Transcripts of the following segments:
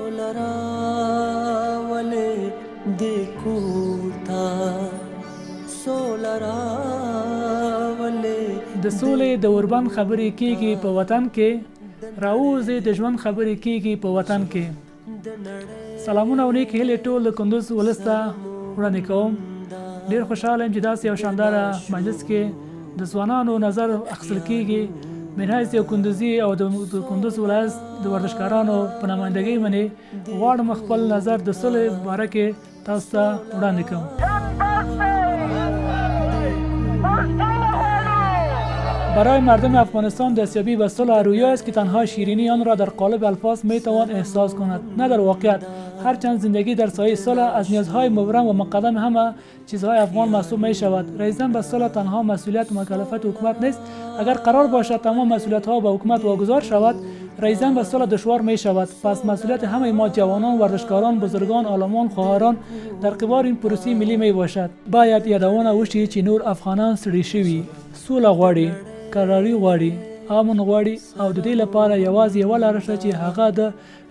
سولرا ولې دیکوتا سولرا ولې د سولې د اوربند خبرې کیږي په وطن کې، راوځي د ژوند خبرې کیږي په وطن کې. سلامونه او نیک هیلې ټول د کندوز ولس ته وړاندې کوم. ډېر خوشحاله یم چې داسې یو شانداره مجلس کې د ځوانانو نظر اخیستل کیږي. من حیث یو کندوزي او د کندوز ولایت د ورزشکارانو په نمایندګۍ باندې غواړم خپل نظر د صلح باره کې تاسو ته وړاندې کوم. برای مردم افغانستان دستیابی به صلح رویا است که تنها شیرینی آن را در قالب الفاظ میتوان احساس کند، نه در واقعیت. هرچند زندگی در سایه صلح از نیازهای مبرم و مقدم همه چیزهای افغان محسوب می شود. رسیدن به صلح تنها مسئولیت و مکلفیت حکومت نیست. اگر قرار باشد تمام مسئولیت ها به حکومت واگذار شود، رسیدن به صلح دشوار می شود. پس مسئولیت همه ما جوانان، ورزشکاران، بزرگان، عالمان، خواهران در قبال این پروسه ملی می باشد. باید یادونه وشي چې نور افغانان ستړي شوي، سوله غواړي، قراري غواړي، امن غواړي او د دې لپاره یوازې یوه لاره شته چې هغه د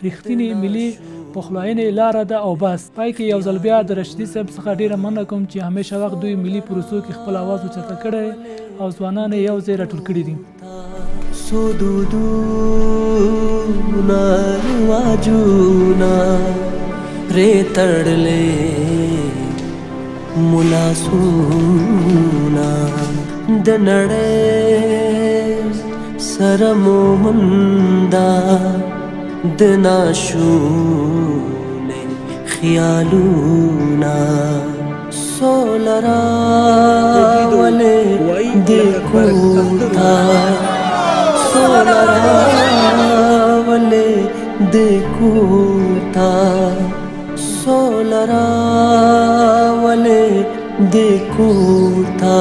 رښتینې ملي پخلاینې لاره ده او بس. پای کې یو ځل بیا د رشیدي صاحب څخه ډېره مننه کوم چې همیشه وخت دوی ملي پروسو کې خپل اواز اوچته کړی او ځوانان یې یو ځای راټول کړي دي. سودودونه رواجونه پرې تړلې ملاسونه د نړۍ سره مومنده د ناشونې خیالونه سولرا ولې دیکوتا سولرا ولې دیکوتا سولرا ولې دیکوتا